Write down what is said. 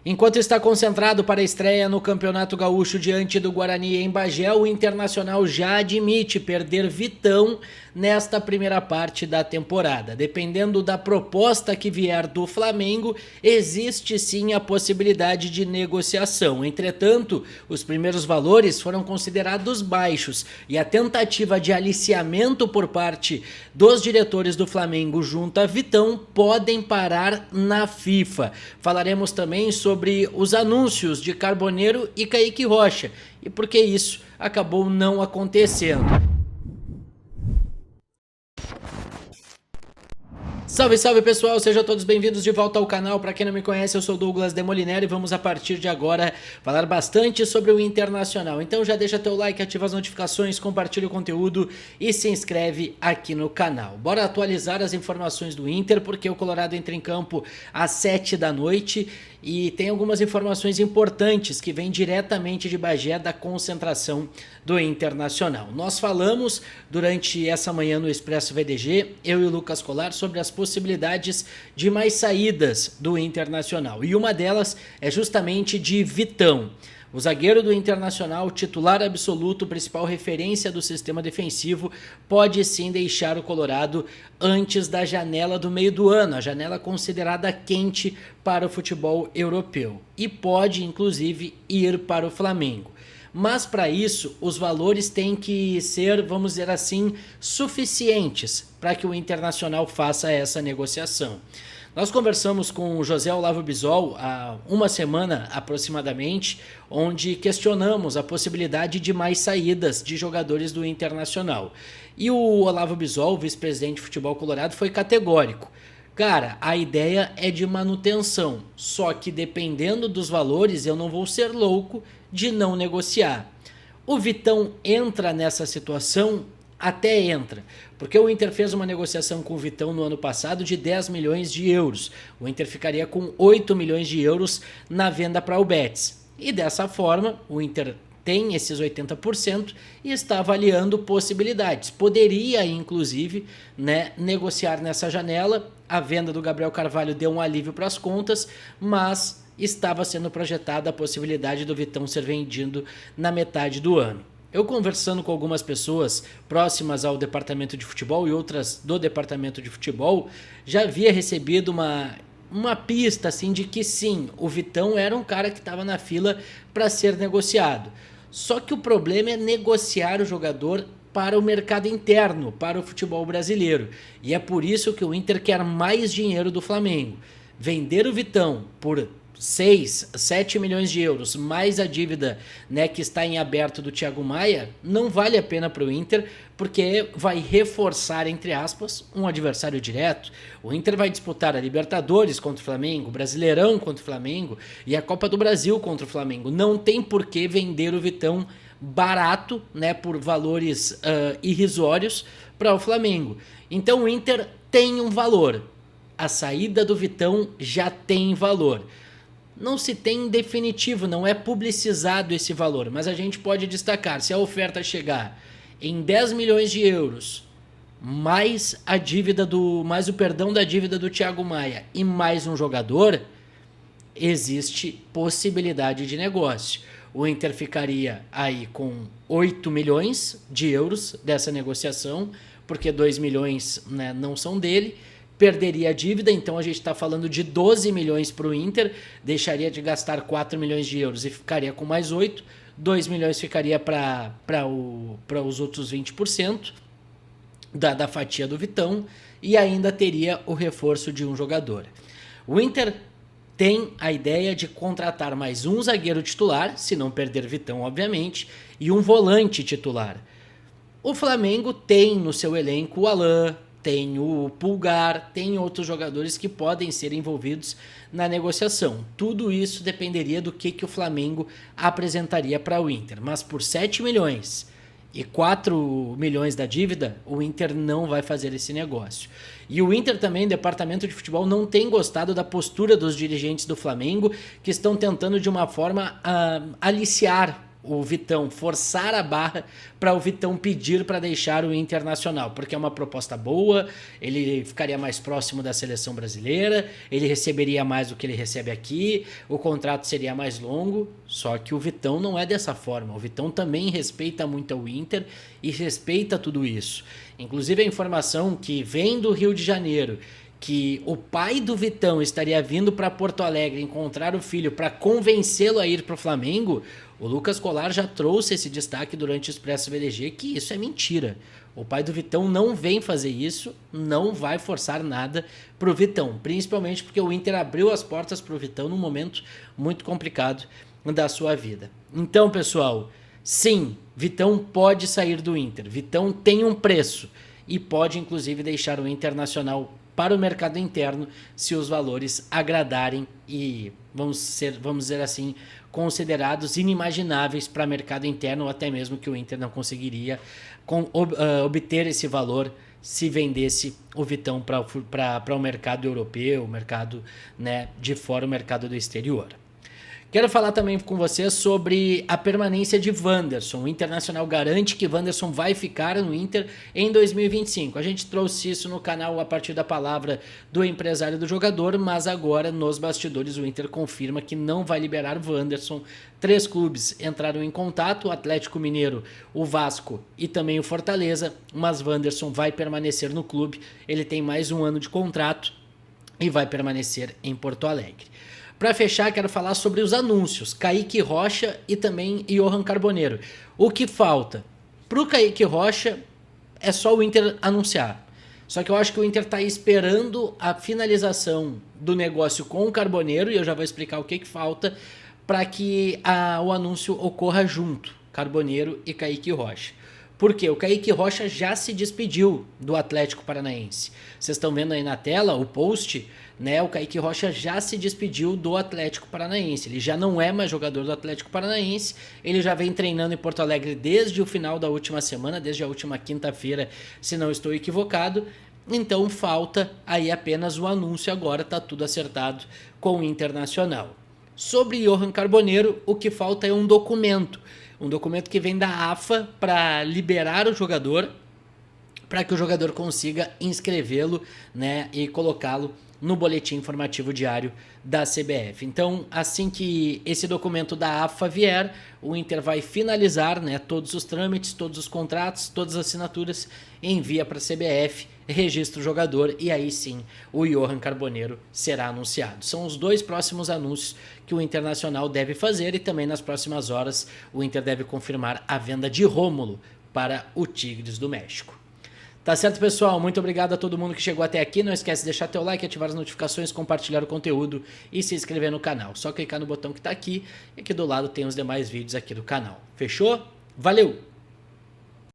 Enquanto está concentrado para a estreia no Campeonato Gaúcho diante do Guarani em Bagé, o Internacional já admite perder Vitão nesta primeira parte da temporada. Dependendo da proposta que vier do Flamengo, existe sim a possibilidade de negociação. Entretanto, os primeiros valores foram considerados baixos e a tentativa de aliciamento por parte dos diretores do Flamengo junto a Vitão podem parar na FIFA. Falaremos também sobre os anúncios de Carboneiro e Kaique Rocha e por que isso acabou não acontecendo. Salve, salve pessoal, sejam todos bem-vindos de volta ao canal. Para quem não me conhece, eu sou Douglas Demoliner e vamos a partir de agora falar bastante sobre o Internacional. Então já deixa teu like, ativa as notificações, compartilha o conteúdo e se inscreve aqui no canal. Bora atualizar as informações do Inter, porque o Colorado entra em campo às 7 da noite e tem algumas informações importantes que vêm diretamente de Bagé da concentração do Internacional. Nós falamos durante essa manhã no Expresso VDG, eu e o Lucas Colar, sobre as possibilidades de mais saídas do Internacional. E uma delas é justamente de Vitão. O zagueiro do Internacional, titular absoluto, principal referência do sistema defensivo, pode sim deixar o Colorado antes da janela do meio do ano, a janela considerada quente para o futebol europeu. E pode, inclusive, ir para o Flamengo. Mas para isso, os valores têm que ser, vamos dizer assim, suficientes para que o Internacional faça essa negociação. Nós conversamos com o José Olavo Bisol há uma semana aproximadamente, onde questionamos a possibilidade de mais saídas de jogadores do Internacional. E o Olavo Bisol, vice-presidente de futebol colorado, foi categórico. Cara, a ideia é de manutenção, só que dependendo dos valores eu não vou ser louco de não negociar. O Vitão entra nessa situação? Até entra, porque o Inter fez uma negociação com o Vitão no ano passado de 10 milhões de euros. O Inter ficaria com 8 milhões de euros na venda para o Betis. E dessa forma, o Inter tem esses 80% e está avaliando possibilidades. Poderia, inclusive, negociar nessa janela. A venda do Gabriel Carvalho deu um alívio para as contas, mas estava sendo projetada a possibilidade do Vitão ser vendido na metade do ano. Eu conversando com algumas pessoas próximas ao departamento de futebol e outras do departamento de futebol, já havia recebido uma pista assim, de que sim, o Vitão era um cara que estava na fila para ser negociado. Só que o problema é negociar o jogador para o mercado interno, para o futebol brasileiro. E é por isso que o Inter quer mais dinheiro do Flamengo. Vender o Vitão por 6, 7 milhões de euros, mais a dívida que está em aberto do Thiago Maia, não vale a pena para o Inter, porque vai reforçar, entre aspas, um adversário direto. O Inter vai disputar a Libertadores contra o Flamengo, o Brasileirão contra o Flamengo e a Copa do Brasil contra o Flamengo. Não tem por que vender o Vitão barato, por valores irrisórios para o Flamengo. Então o Inter tem um valor. A saída do Vitão já tem valor. Não se tem em definitivo, não é publicizado esse valor, mas a gente pode destacar, se a oferta chegar em 10 milhões de euros, mais o perdão da dívida do Thiago Maia e mais um jogador, existe possibilidade de negócio. O Inter ficaria aí com 8 milhões de euros dessa negociação, porque 2 milhões não são dele, perderia a dívida, então a gente está falando de 12 milhões para o Inter, deixaria de gastar 4 milhões de euros e ficaria com mais 8, 2 milhões ficaria para os outros 20% da fatia do Vitão e ainda teria o reforço de um jogador. O Inter tem a ideia de contratar mais um zagueiro titular, se não perder Vitão, obviamente, e um volante titular. O Flamengo tem no seu elenco o Alan, tem o Pulgar, tem outros jogadores que podem ser envolvidos na negociação. Tudo isso dependeria do que o Flamengo apresentaria para o Inter. Mas por 7 milhões e 4 milhões da dívida, o Inter não vai fazer esse negócio. E o Inter também, departamento de futebol, não tem gostado da postura dos dirigentes do Flamengo, que estão tentando de uma forma aliciar o Vitão forçar a barra para o Vitão pedir para deixar o Internacional, porque é uma proposta boa, ele ficaria mais próximo da seleção brasileira, ele receberia mais do que ele recebe aqui, o contrato seria mais longo, só que o Vitão não é dessa forma, o Vitão também respeita muito o Inter e respeita tudo isso. Inclusive a informação que vem do Rio de Janeiro, que o pai do Vitão estaria vindo para Porto Alegre encontrar o filho para convencê-lo a ir para o Flamengo, o Lucas Colar já trouxe esse destaque durante o Expresso VDG, que isso é mentira. O pai do Vitão não vem fazer isso, não vai forçar nada para o Vitão, principalmente porque o Inter abriu as portas para o Vitão num momento muito complicado da sua vida. Então, pessoal, sim, Vitão pode sair do Inter, Vitão tem um preço e pode inclusive deixar o Internacional para o mercado interno se os valores agradarem e vamos dizer assim, considerados inimagináveis para o mercado interno, ou até mesmo que o Inter não conseguiria obter esse valor se vendesse o Vitão para o mercado europeu, o mercado, né, de fora, o mercado do exterior. Quero falar também com você sobre a permanência de Wanderson. O Internacional garante que Wanderson vai ficar no Inter em 2025. A gente trouxe isso no canal a partir da palavra do empresário do jogador, mas agora nos bastidores o Inter confirma que não vai liberar Wanderson. 3 clubes entraram em contato, o Atlético Mineiro, o Vasco e também o Fortaleza, mas Wanderson vai permanecer no clube. Ele tem mais um ano de contrato e vai permanecer em Porto Alegre. Para fechar, quero falar sobre os anúncios. Kaique Rocha e também Johan Carboneiro. O que falta? Para o Kaique Rocha é só o Inter anunciar. Só que eu acho que o Inter está esperando a finalização do negócio com o Carboneiro, e eu já vou explicar o que falta, para que o anúncio ocorra junto, Carboneiro e Kaique Rocha. Por quê? O Kaique Rocha já se despediu do Atlético Paranaense. Vocês estão vendo aí na tela o post, né? O Kaique Rocha já se despediu do Atlético Paranaense. Ele já não é mais jogador do Atlético Paranaense. Ele já vem treinando em Porto Alegre desde o final da última semana, desde a última quinta-feira, se não estou equivocado. Então falta aí apenas o anúncio agora, tá tudo acertado com o Internacional. Sobre Johan Carboneiro, o que falta é um documento que vem da AFA para liberar o jogador, para que o jogador consiga inscrevê-lo, né, e colocá-lo no boletim informativo diário da CBF. Então, assim que esse documento da AFA vier, o Inter vai finalizar, né, todos os trâmites, todos os contratos, todas as assinaturas, envia para a CBF, registra o jogador e aí sim o Johan Carboneiro será anunciado. São os 2 próximos anúncios que o Internacional deve fazer, e também nas próximas horas o Inter deve confirmar a venda de Rômulo para o Tigres do México. Tá certo, pessoal? Muito obrigado a todo mundo que chegou até aqui. Não esquece de deixar teu like, ativar as notificações, compartilhar o conteúdo e se inscrever no canal. Só clicar no botão que tá aqui e aqui do lado tem os demais vídeos aqui do canal. Fechou? Valeu!